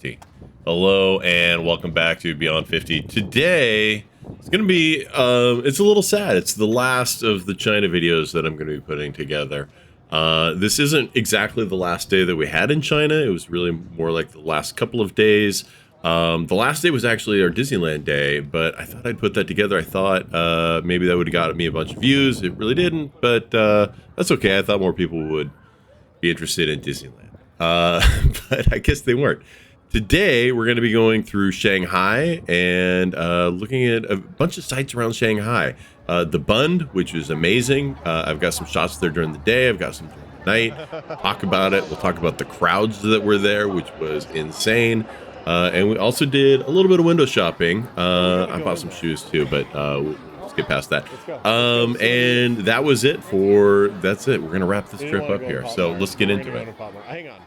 50. Hello and welcome back to Beyond 50. Today it's gonna be it's a little sad. It's the last of the China videos that I'm gonna be putting together. This isn't exactly the last day that we had in China. It was really more like the last couple of days. The last day was actually our Disneyland day, but I thought I'd put that together. I thought maybe that would have got me a bunch of views. It really didn't, but that's okay. I thought more people would be interested in Disneyland. But I guess they weren't. Today, we're going to be going through Shanghai and looking at a bunch of sites around Shanghai. The Bund, which is amazing. I've got some shots there during the day. I've got some during the night. Talk about it. We'll talk about the crowds that were there, which was insane. And we also did a little bit of window shopping. I bought some shoes too, but let's get past that. And that was it that's it. We're going to wrap this trip up here. So let's get into it. Hang on.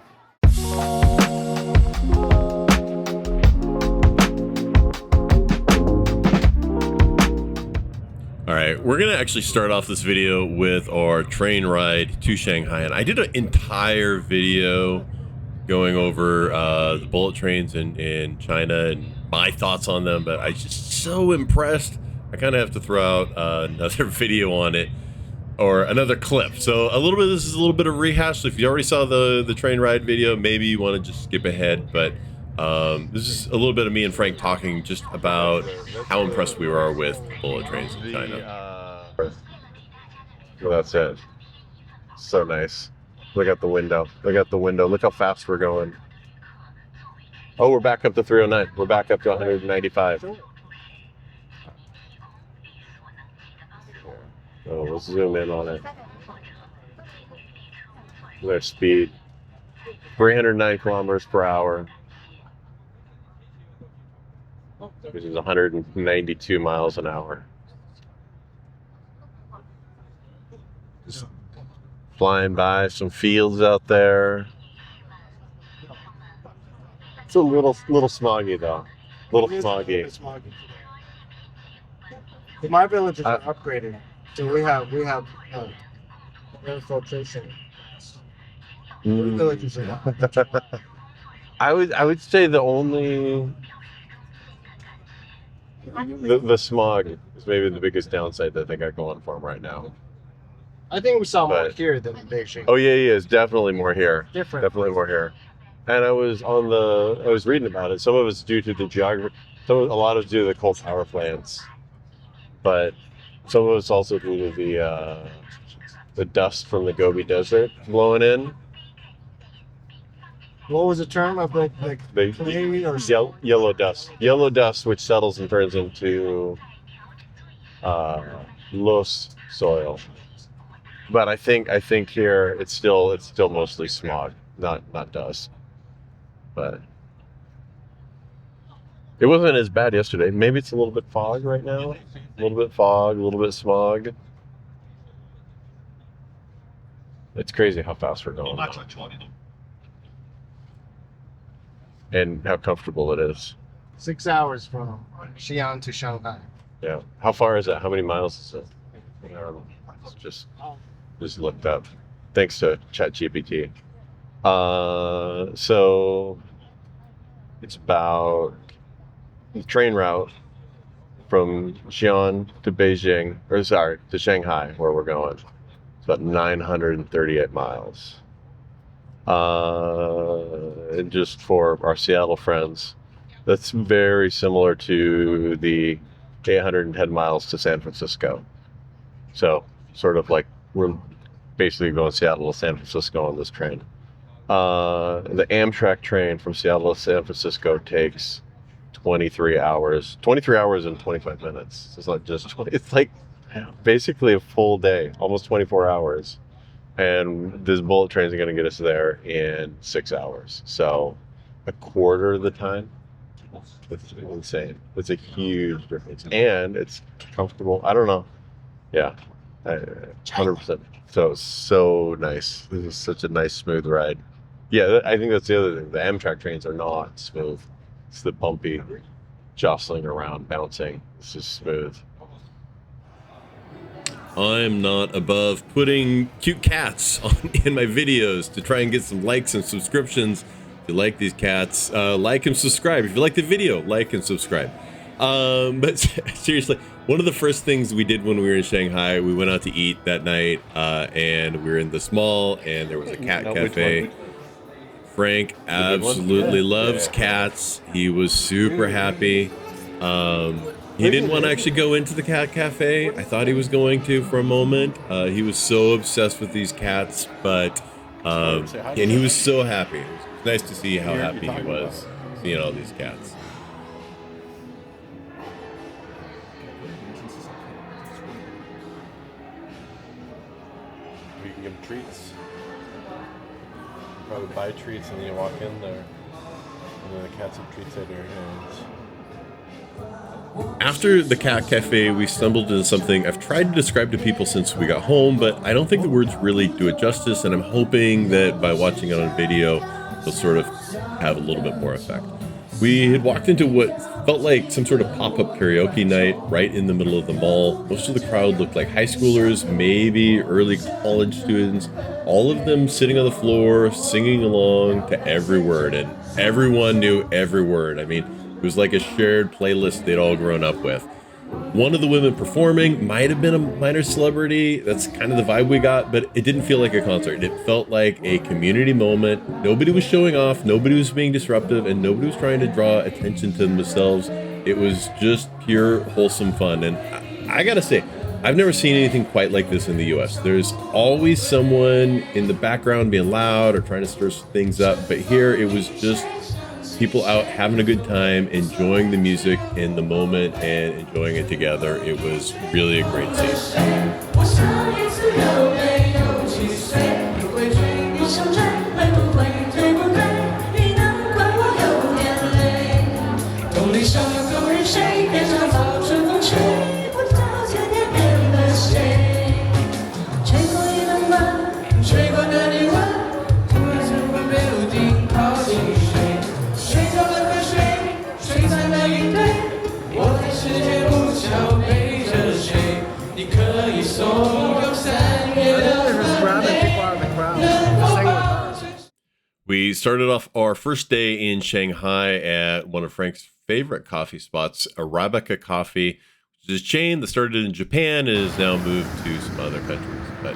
All right, we're going to actually start off this video with our train ride to Shanghai. And I did an entire video going over the bullet trains in China and my thoughts on them, but I was just so impressed. I kind of have to throw out another video on it, or another clip. So this is a little bit of rehash. So if you already saw the train ride video, maybe you want to just skip ahead. But this is a little bit of me and Frank talking just about how impressed we are with bullet trains in China. Well, that's it. So nice. Look out the window. Look out the window. Look how fast we're going. Oh, we're back up to 309. We're back up to 195. Oh, let's zoom in on it. Their speed. 309 kilometers per hour. Which is 192 miles an hour. Just flying by some fields out there. It's a little smoggy though. Little smoggy. My villages are upgraded, so we have air filtration. Villages are I would say the only the smog is maybe the biggest downside that they got going for them right now. I think we saw more here than in Beijing. Oh yeah, it's definitely more here. Different. Definitely more here. And I was reading about it. Some of it's due to the geography. A lot of it's due to the coal power plants, but some of it's also due to the dust from the Gobi Desert blowing in. What was the term of the clay or yellow dust? Yellow dust, which settles and turns into loess soil. But I think here it's still mostly smog, not dust. But it wasn't as bad yesterday. Maybe it's a little bit fog right now. A little bit fog, a little bit smog. It's crazy how fast we're going now. And how comfortable it is. 6 hours from Xi'an to Shanghai. Yeah. How far is it? How many miles is it? Just looked up. Thanks to ChatGPT. So it's about the train route from Xi'an to Beijing, to Shanghai, where we're going. It's about 938 miles. And just for our Seattle friends, that's very similar to the 810 miles to San Francisco. So sort of like we're basically going Seattle to San Francisco on this train. The Amtrak train from Seattle to San Francisco takes 23 hours and 25 minutes. It's not just 20, it's like basically a full day, almost 24 hours. And this bullet train is going to get us there in 6 hours. So a quarter of the time. It's insane. It's a huge difference. And it's comfortable. I don't know. Yeah. 100%. So nice. This is such a nice, smooth ride. Yeah, I think that's the other thing. The Amtrak trains are not smooth. It's the bumpy, jostling around, bouncing. This is smooth. I'm not above putting cute cats in my videos to try and get some likes and subscriptions If you like these cats, like and subscribe. If you like the video, like and subscribe. But seriously, one of the first things we did when we were in Shanghai, we went out to eat that night, and we were in this mall, and there was a cat cafe. Frank absolutely loves cats. He was super happy. He didn't want to actually go into the cat cafe. I thought he was going to for a moment. He was so obsessed with these cats, but and he was so happy. It was nice to see how happy he was seeing all these cats. You can give them treats. Probably buy treats and then you walk in there. And then the cats have treats out of your hands. After the Cat Cafe, we stumbled into something I've tried to describe to people since we got home, but I don't think the words really do it justice, and I'm hoping that by watching it on video, it'll sort of have a little bit more effect. We had walked into what felt like some sort of pop-up karaoke night right in the middle of the mall. Most of the crowd looked like high schoolers, maybe early college students, all of them sitting on the floor, singing along to every word, and everyone knew every word. I mean, it was like a shared playlist they'd all grown up with. One of the women performing might have been a minor celebrity. That's kind of the vibe we got, but it didn't feel like a concert. It felt like a community moment. Nobody was showing off, nobody was being disruptive, and nobody was trying to draw attention to themselves. It was just pure, wholesome fun. And I gotta say, I've never seen anything quite like this in the US. There's always someone in the background being loud or trying to stir things up, but here it was just people out having a good time, enjoying the music in the moment and enjoying it together. It was really a great scene. We started off our first day in Shanghai at one of Frank's favorite coffee spots, Arabica Coffee, which is a chain that started in Japan and has now moved to some other countries. But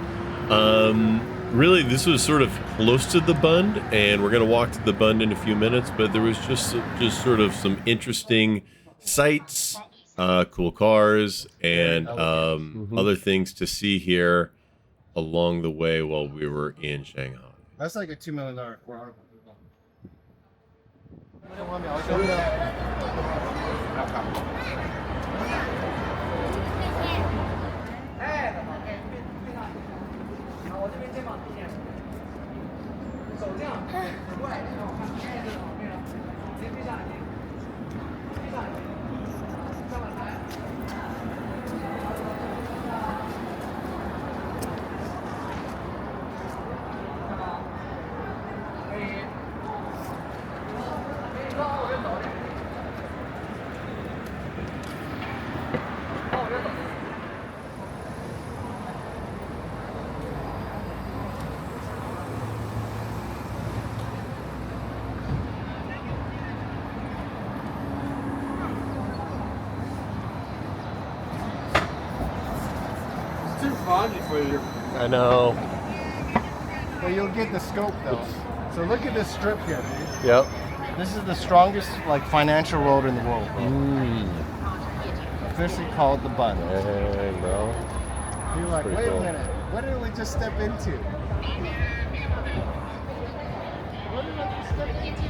really, this was sort of close to the Bund, and we're going to walk to the Bund in a few minutes. But there was just sort of some interesting sights, cool cars, and other things to see here along the way while we were in Shanghai. That's like a $2 million car. For you. I know. Well, you'll get the scope though. So look at this strip here, dude. Yep. This is the strongest financial road in the world, bro. Officially called the Bund. Hey, bro. You're like, Pretty wait cool. a minute, what did we just step into? What did I just step into?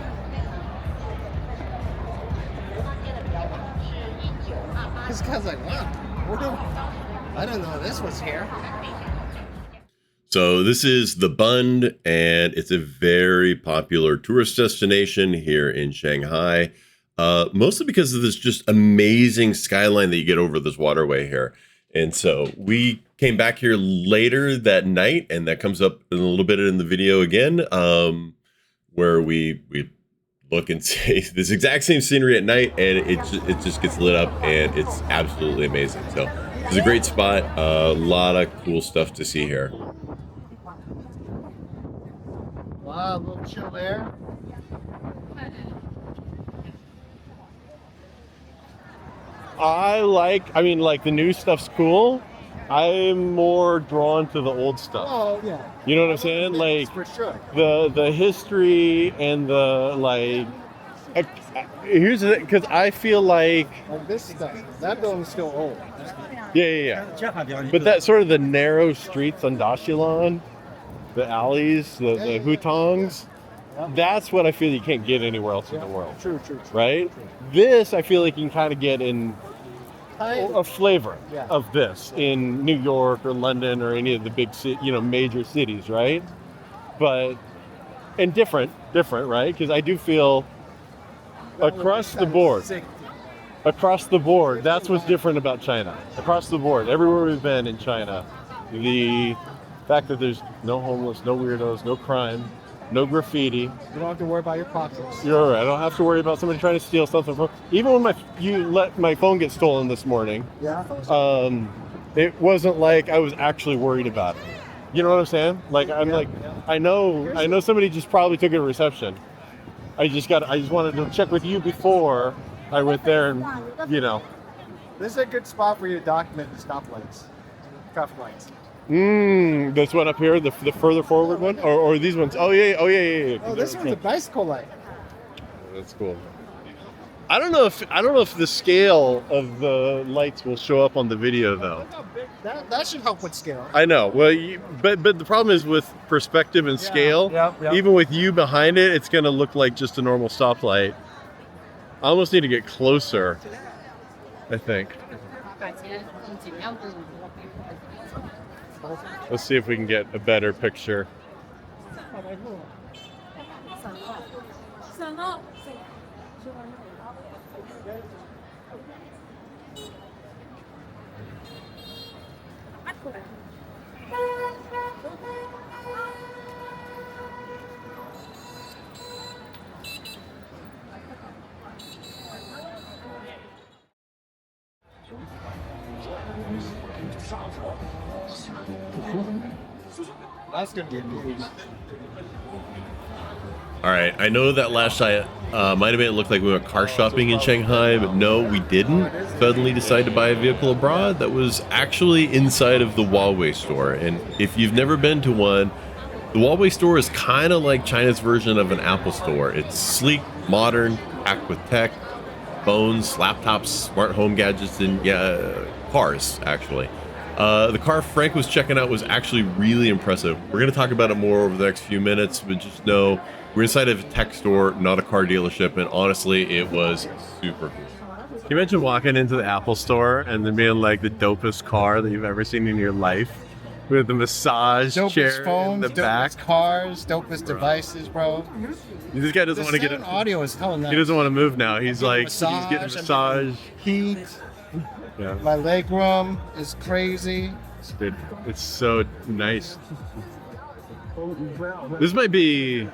This guy's like, wow, I didn't know this was here. So this is the Bund, and it's a very popular tourist destination here in Shanghai, mostly because of this just amazing skyline that you get over this waterway here. And so we came back here later that night, and that comes up in a little bit in the video again, where we look and see this exact same scenery at night, and it just gets lit up, and it's absolutely amazing. So it's a great spot, a lot of cool stuff to see here. Wow, a little chill there. I mean, like the new stuff's cool. I'm more drawn to the old stuff. Oh yeah. You know what I'm saying? Like For sure. the history and the like. Here's the thing, because I feel like This stuff. That building's still old. yeah. But that sort of the narrow streets on Dashilan, the alleys, the hutongs, that's what I feel you can't get anywhere else in the world. True. Right? This I feel like you can kind of get in a flavor of this in New York or London or any of the big major cities, right? But and different, right? Because I do feel across the board, that's what's different about China. Across the board, everywhere we've been in China, the fact that there's no homeless, no weirdos, no crime, no graffiti. You don't have to worry about your pockets. You're right. I don't have to worry about somebody trying to steal something from. Even when you let my phone get stolen this morning, it wasn't like I was actually worried about it. You know what I'm saying? Like I know somebody just probably took it to reception. I just wanted to check with you before I went there, and This is a good spot for you to document the stoplights, traffic lights. This one up here, the further forward one, or these ones. Oh yeah. Oh, this one's a bicycle light. That's cool. I don't know if the scale of the lights will show up on the video though. That should help with scale. I know. Well, but the problem is with perspective and scale. Yeah. Even with you behind it, it's going to look like just a normal stoplight. I almost need to get closer, I think. Let's see if we can get a better picture. That's gonna be a news. All right, I know that last shot might have made it look like we went car shopping in Shanghai, but no, we didn't. Suddenly decided to buy a vehicle abroad that was actually inside of the Huawei Store. And if you've never been to one, the Huawei Store is kind of like China's version of an Apple Store. It's sleek, modern, packed with tech, phones, laptops, smart home gadgets, and cars, actually. The car Frank was checking out was actually really impressive. We're going to talk about it more over the next few minutes, but just know we're inside of a tech store, not a car dealership, and honestly, it was super cool. Can you imagine walking into the Apple Store and then being like the dopest car that you've ever seen in your life? With the massage chair phones, in the back. Dopest cars, dopest devices, bro. This guy doesn't want to get it. Audio is hell nice. He doesn't want to move now. He's like, he's getting a massage. Heat. Yeah. My leg room is crazy. Dude, it's so nice. This might be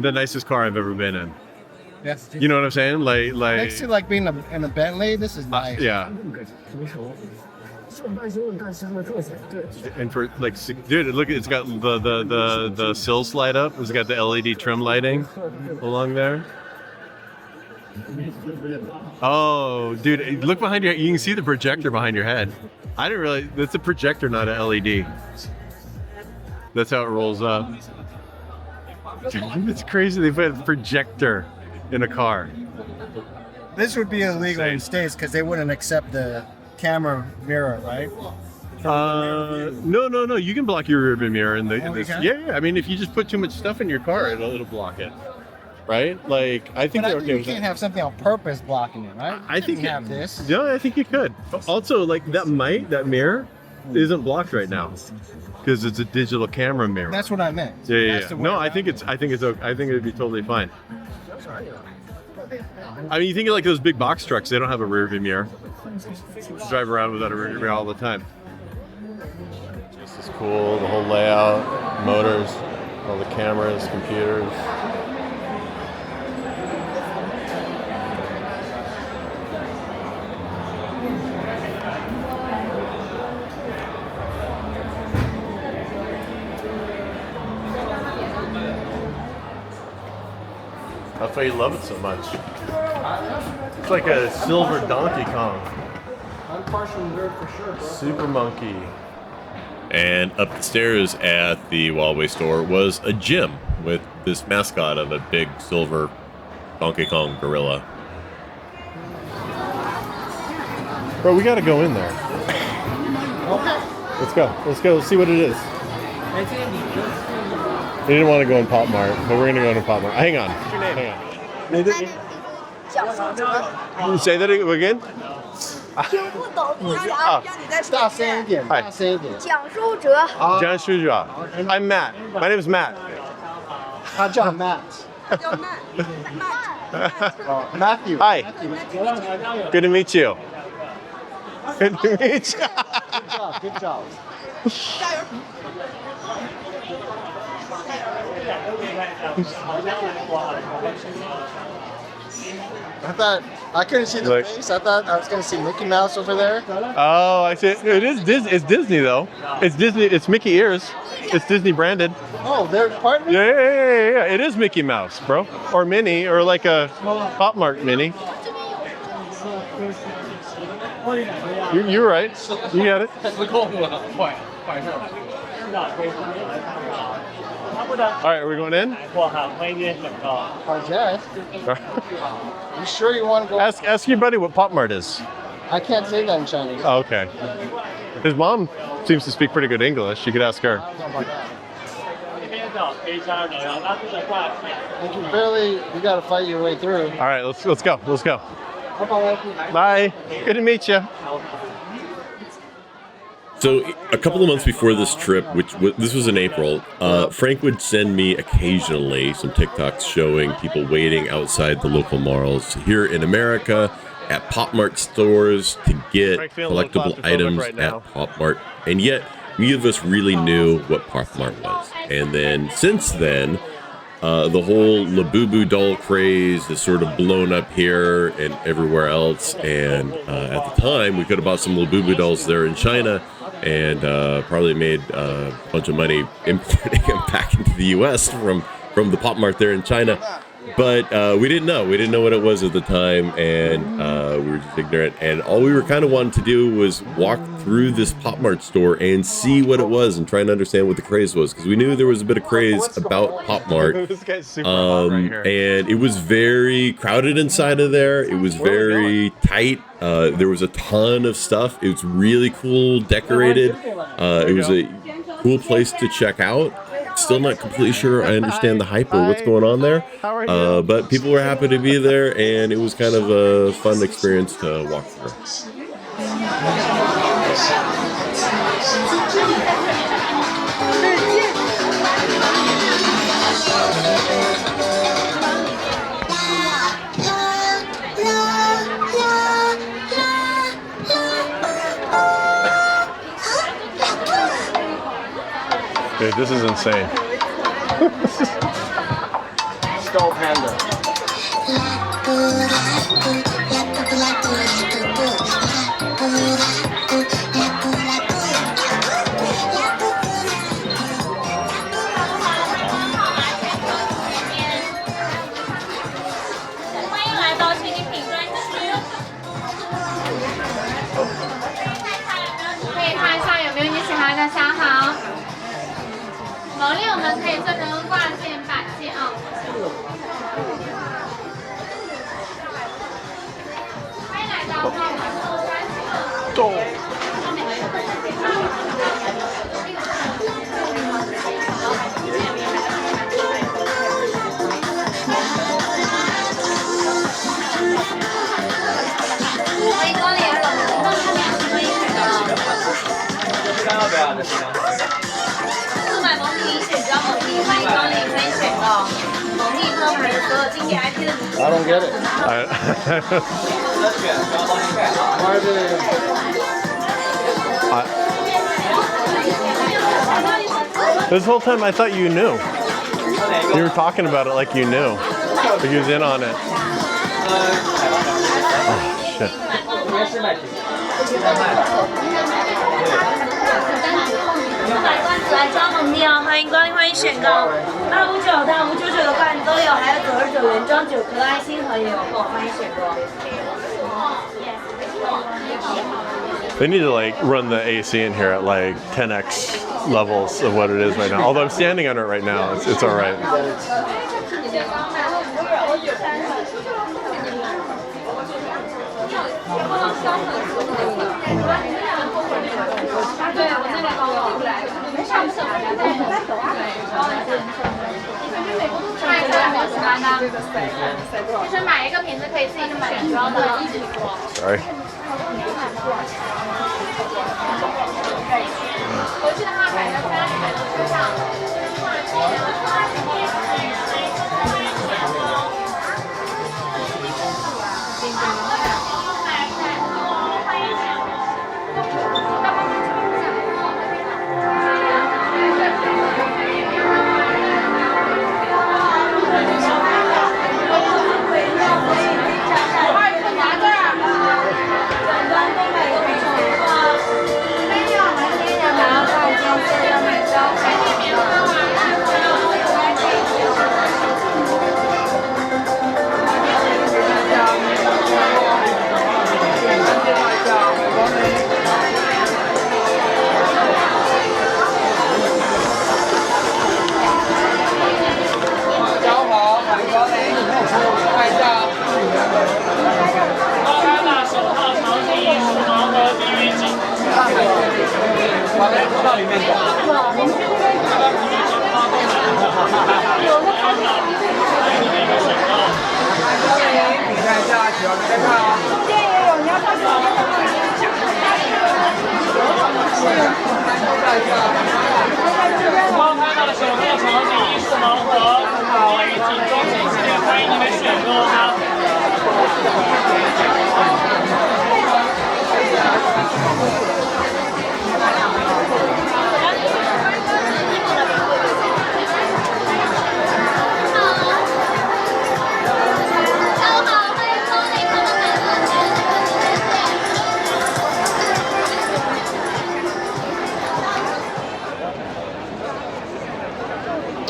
the nicest car I've ever been in. Yes. You know what I'm saying? Like Next to like being in a Bentley, this is nice. yeah. And for like, dude, look, it's got the sills light up. It's got the LED trim lighting along there. Oh, dude, look behind you. You can see the projector behind your head. I didn't realize that's a projector, not an LED. That's how it rolls up. Dude, it's crazy. They put a projector in a car. This would be illegal in the States because they wouldn't accept the camera mirror, right? No. You can block your rearview mirror in the. Oh, you can? Yeah. I mean, if you just put too much stuff in your car, it'll block it. Right? Like, I think But they're I think okay you with can't that. have something on purpose blocking it, right? I think you have this. Yeah, I think you could. Also, like that mirror isn't blocked right now because it's a digital camera mirror. That's what I meant. Yeah. That's the way No, around I think it. it'd be totally fine. I mean, you think of like those big box trucks, they don't have a rear view mirror. Drive around without a rear view mirror all the time. This is cool, the whole layout, motors, all the cameras, computers. How That's why you love it so much. It's like a silver Donkey Kong. I'm partial nerd for sure, bro. Super monkey. And up the stairs at the Huawei store was a gym with this mascot of a big silver Donkey Kong gorilla. Bro, we gotta go in there. Okay. Let's go. Let's go see what it is. We didn't want to go in Pop Mart, but we're gonna go into Pop Mart. Hang on. What's your name? Hang on. 你 say that again? 听不懂你讲，让你再说大一遍。声一点，大声一点。讲述者， John Shuja. I'm Matt. My name is Matt. 他叫 Matt。叫慢，慢，哦，Matthew。 Hi. Good to meet you. Good to meet you. Good job. 加油！ I thought I couldn't see the Look. face. I thought I was gonna see Mickey Mouse over there. Oh, I see. It is Disney. It's Disney though. It's Disney. It's Mickey ears. It's Disney branded. Oh, they're partners. Yeah. It is Mickey Mouse, bro. Or Minnie, or like a Pop Mart Minnie. You're right. You got it. All right, are we going in? I guess. You sure you want to go? Ask your buddy what Pop Mart is. I can't say that in Chinese. Oh, okay. His mom seems to speak pretty good English. You could ask her. You gotta fight your way through. All right, let's go. Let's go. Bye. Good to meet you. So a couple of months before this trip, this was in April, Frank would send me occasionally some TikToks showing people waiting outside the local malls here in America at Pop Mart stores to get Frank feeling a little collectible claustrophobic items right now. at Pop Mart. And yet, neither of us really knew what Pop Mart was. And then since then, the whole Labubu doll craze has sort of blown up here and everywhere else. And at the time, we could have bought some Labubu dolls there in China and probably made a bunch of money importing them back into the U.S. from the Pop Mart there in China. But we didn't know. We didn't know what it was at the time, and we were just ignorant. And all we were kind of wanting to do was walk through this Pop Mart store and see what it was and try and understand what the craze was, because we knew there was a bit of craze about Pop Mart. This guy's super hot right here. And it was very crowded inside of there. It was very tight. There was a ton of stuff. It was really cool, decorated. It was a cool place to check out. Still not completely sure I understand the hype or what's going on there. But people were happy to be there, and it was kind of a fun experience to walk through. Dude, this is insane. Skull Panda. I don't get it. Why do This whole time I thought you knew. You were talking about it like you knew. Like you was in on it. Oh, shit. 200罐子来装蒙面哦，欢迎光临，欢迎选购。259到599的罐子都有，还有99元装9颗爱心盒也有，欢迎选购。They need to like run the AC in here at like 10x levels of what it is right now. Although I'm standing under it right now, it's all right. Sorry.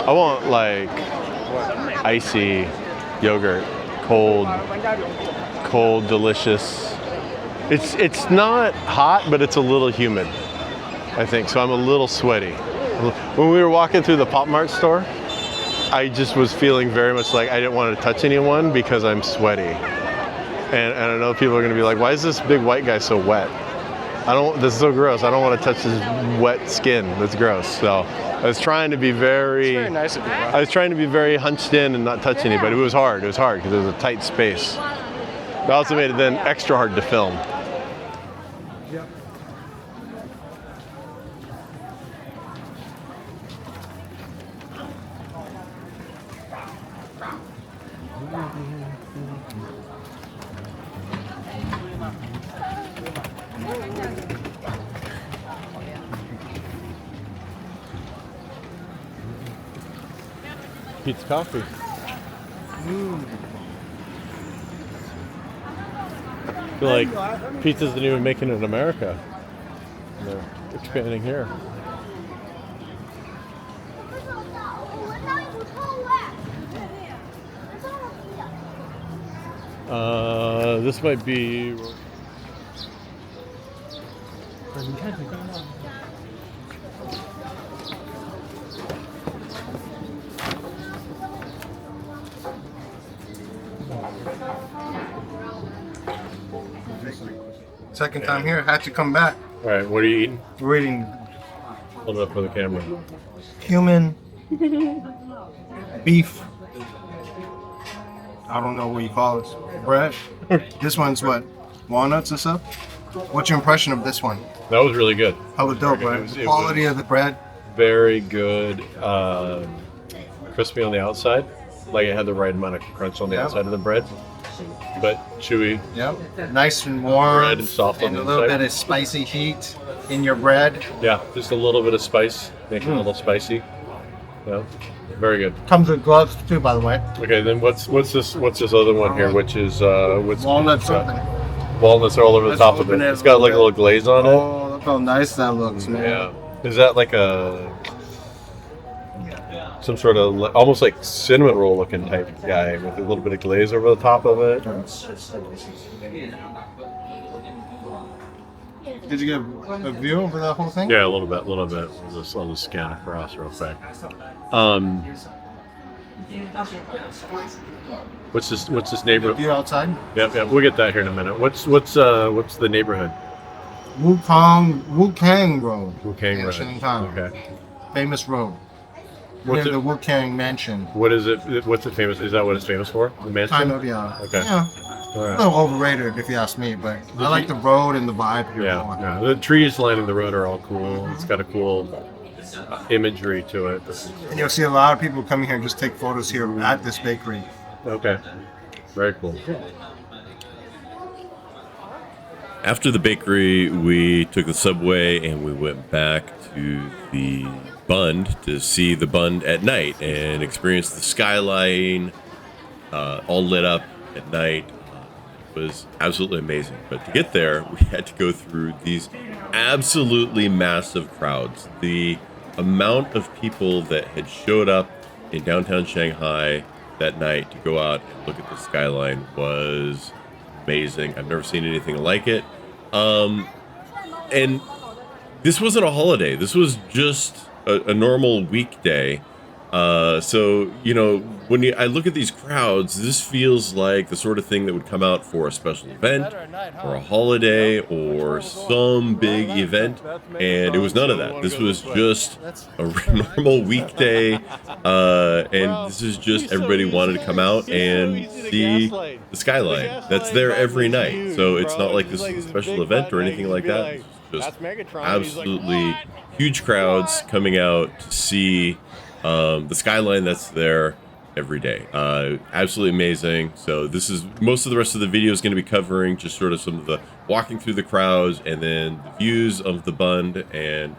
I want like icy yogurt, cold, delicious. It's not hot, but it's a little humid, I think. So I'm a little sweaty. When we were walking through the Pop Mart store, I just was feeling very much like I didn't want to touch anyone because I'm sweaty. And I know people are going to be like, why is this big white guy so wet? This is so gross. I don't want to touch his wet skin. That's gross. So I was trying to be very nice of you, bro. I was trying to be very hunched in and not touch anybody. It was hard. It was hard because it was a tight space. It also made it then extra hard to film. Pete's Coffee. I feel like pizza isn't even making it in America. They're expanding here. This might be. Second time here, had to come back. All right, what are you eating? We're eating Hold it up for the camera. human beef. I don't know what you call it. Bread. This one's what? Walnuts and stuff? What's your impression of this one? That was really good. How was dope, right? The quality of the bread. Very good. Crispy on the outside. Like it had the right amount of crunch on the outside of the bread. But chewy. Yep. Nice and warm. Bread and soft on and the a little inside. bit of spicy heat in your bread. Yeah, just a little bit of spice. Make it a little spicy. Yeah. Very good. Comes with gloves too, by the way. Okay, then what's this other one here, which is what's Walnut something. Walnuts are all over the Let's top of it. open it It's got like a a little little glaze on it. Oh, look how nice that looks, man. Yeah, Is that like some sort of almost like cinnamon roll looking type guy with a little bit of glaze over the top of it? Did you get a view over that whole thing? Yeah, a little bit. I'll just scan across real quick. What's this neighborhood? View outside? Yep, we'll get that here in a minute. What's the neighborhood? Wukang Road. Wukang in Road. Shanghai. Okay. Famous road. What's Near it- the Wukang Mansion. What is it? What's it famous? Is that what it's famous for? The mansion? Kind of, yeah. Okay. Yeah. All A right. little overrated if you ask me, but I like the road and the vibe here. Yeah. The trees lining the road are all cool. It's got a cool imagery to it. And you'll see a lot of people coming here and just take photos here at this bakery. Okay. Very cool. After the bakery, we took the subway and we went back to the Bund to see the Bund at night and experience the skyline all lit up at night. It was absolutely amazing. But to get there, we had to go through these absolutely massive crowds. The amount of people that had showed up in downtown Shanghai that night to go out and look at the skyline was amazing. I've never seen anything like it. And this wasn't a holiday. This was just a normal weekday. So, you know, when I look at these crowds, this feels like the sort of thing that would come out for a special event or a holiday or some big event. And it was none of that. This was just a normal weekday. And this is just everybody wanted to come out and see the skyline. That's there every night. So it's not like this is a special event or anything like that. It's just absolutely huge crowds coming out to see the skyline that's there every day. Absolutely amazing. So this is most of the rest of the video is going to be covering just sort of some of the walking through the crowds and then the views of the Bund and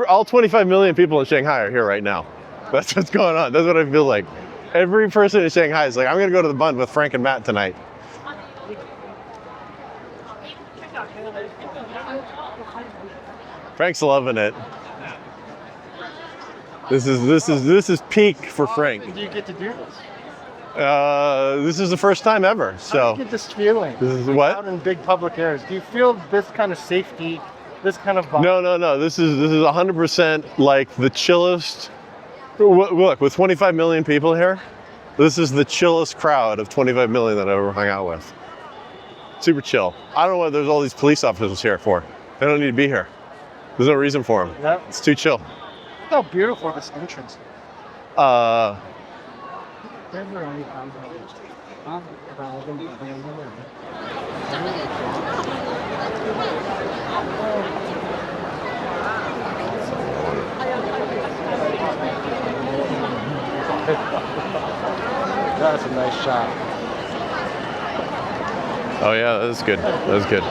All 25 million people in Shanghai are here right now. That's what's going on. That's what I feel like. Every person in Shanghai is like, I'm going to go to the Bund with Frank and Matt tonight. Frank's loving it. This is peak for Frank. Do you get to do this? This is the first time ever. How do So you get this feeling? this is Out what? in big public areas. Do you feel this kind of safety, this kind of vibe? No. This is 100% like the chillest. Look, with 25 million people here, this is the chillest crowd of 25 million that I've ever hung out with. Super chill. I don't know what there's all these police officers here for. They don't need to be here. There's no reason for them. Yeah. It's too chill. Look how beautiful this entrance is. That's a nice shot. Oh yeah, that was good. That was good.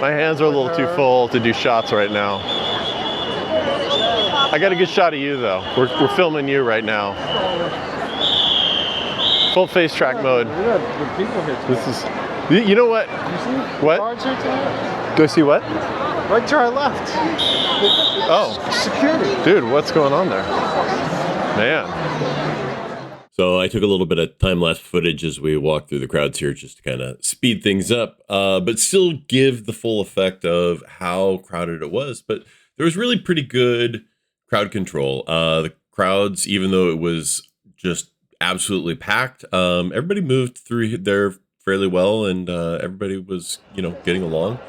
My hands are a little too full to do shots right now. I got a good shot of you though. We're filming you right now. Full face track mode. Look at the people here tonight. This is. You know what? You see What? cars here tonight? Do I see what? Right to our left. Oh, Security. dude, what's going on there? Man. So I took a little bit of time-lapse footage as we walked through the crowds here just to kind of speed things up, but still give the full effect of how crowded it was. But there was really pretty good crowd control. The crowds, even though it was just absolutely packed, everybody moved through there fairly well, and everybody was, getting along.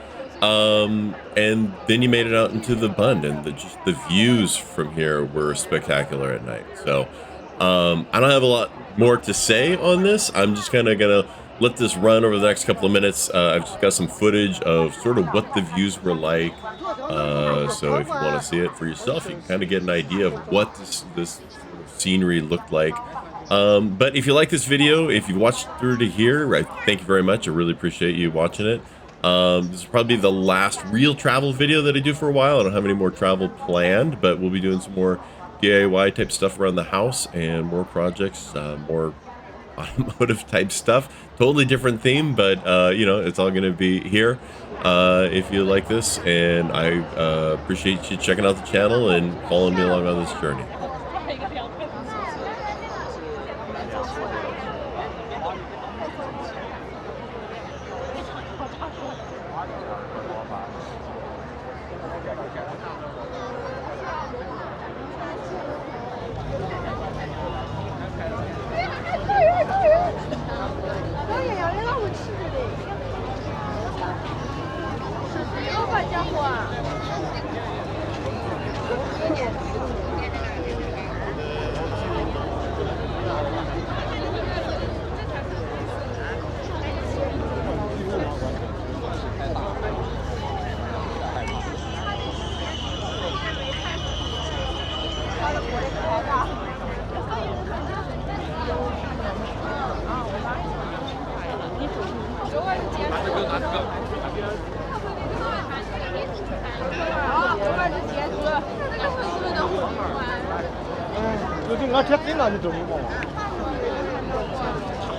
And then you made it out into the Bund, and just the views from here were spectacular at night. So I don't have a lot more to say on this. I'm just kind of gonna let this run over the next couple of minutes. I've just got some footage of sort of what the views were like. So if you want to see it for yourself, you can kind of get an idea of what this sort of scenery looked like. But if you like this video, if you watched through to here, I thank you very much. I really appreciate you watching it. This is probably the last real travel video that I do for a while. I don't have any more travel planned, but we'll be doing some more DIY type stuff around the house and more projects, more automotive type stuff. Totally different theme, but you know, it's all going to be here if you like this, and I appreciate you checking out the channel and following me along on this journey.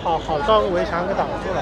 好，稍微围墙给挡住了。